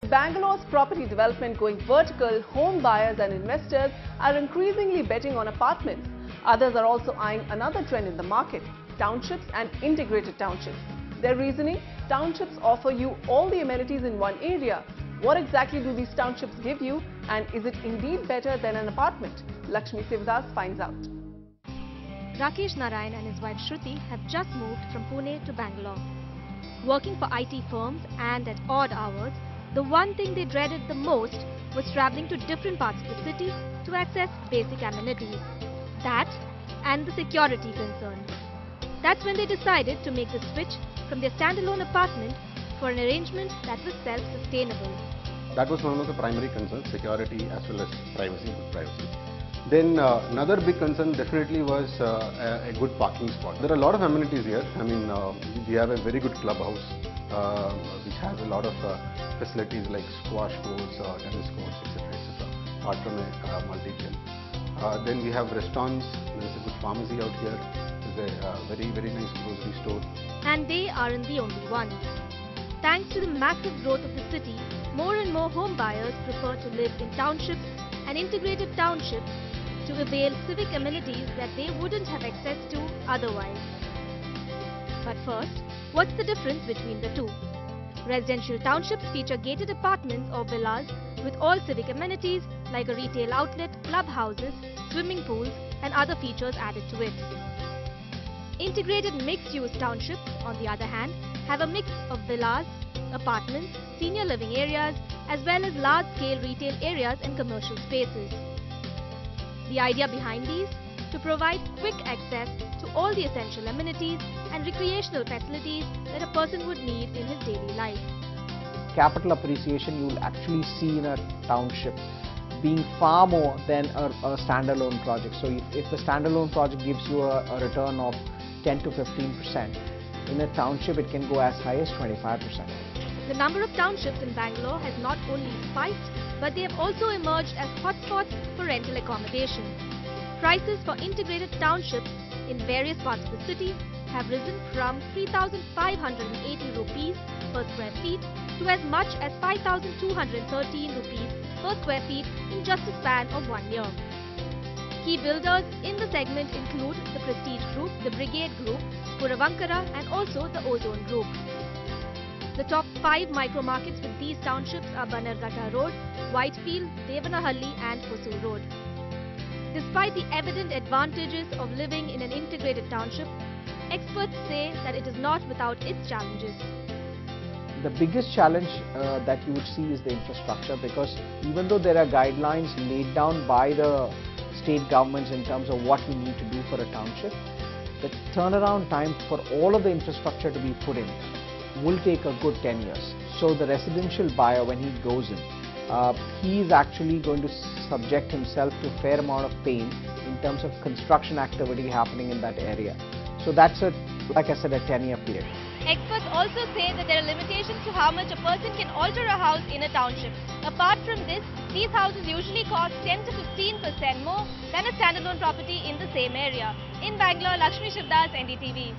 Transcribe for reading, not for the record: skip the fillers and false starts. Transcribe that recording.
With Bangalore's property development going vertical, home buyers and investors are increasingly betting on apartments. Others are also eyeing another trend in the market: townships and integrated townships. Their reasoning: townships offer you all the amenities in one area. What exactly do these townships give you, and is it indeed better than an apartment? Lakshmi Sivdas finds out. Rakesh Narayan and his wife Shruti have just moved from Pune to Bangalore. Working for IT firms and at odd hours, the one thing they dreaded the most was travelling to different parts of the city to access basic amenities. That and the security concern. That's when they decided to make the switch from their standalone apartment for an arrangement that was self-sustainable. That was one of the primary concerns: security as well as privacy, good privacy. Then another big concern definitely was a good parking spot. There are a lot of amenities here. I mean, we have a very good clubhouse which has a lot of facilities like squash courts, tennis courts, etc. apart from a multi-gym. Then we have restaurants. There is a good pharmacy out here. There is a very nice grocery store. And they aren't the only ones. Thanks to the massive growth of the city, more and more home buyers prefer to live in townships and integrated townships to avail civic amenities that they wouldn't have access to otherwise. But first, what's the difference between the two? Residential townships feature gated apartments or villas with all civic amenities like a retail outlet, clubhouses, swimming pools and other features added to it. Integrated mixed-use townships, on the other hand, have a mix of villas, apartments, senior living areas as well as large-scale retail areas and commercial spaces. The idea behind these? To provide quick access to all the essential amenities and recreational facilities that a person would need in his daily life. Capital appreciation you will actually see in a township being far more than a standalone project. So if a standalone project gives you a return of 10 to 15%, in a township it can go as high as 25%. The number of townships in Bangalore has not only spiked, but they have also emerged as hotspots for rental accommodation. Prices for integrated townships in various parts of the city have risen from 3,580 rupees per square feet to as much as 5,213 rupees per square feet in just a span of 1 year. Key builders in the segment include the Prestige Group, the Brigade Group, Puravankara and also the Ozone Group. The top 5 micro-markets with these townships are Bannerghatta Road, Whitefield, Devanahalli and Hosur Road. Despite the evident advantages of living in an integrated township, experts say that it is not without its challenges. The biggest challenge that you would see is the infrastructure, because even though there are guidelines laid down by the state governments in terms of what we need to do for a township, the turnaround time for all of the infrastructure to be put in will take a good 10 years. So the residential buyer, when he goes in, he is actually going to subject himself to a fair amount of pain in terms of construction activity happening in that area. So that's like I said, a 10-year period. Experts also say that there are limitations to how much a person can alter a house in a township. Apart from this, these houses usually cost 10 to 15% more than a standalone property in the same area. In Bangalore, Lakshmi Sivdas, NDTV.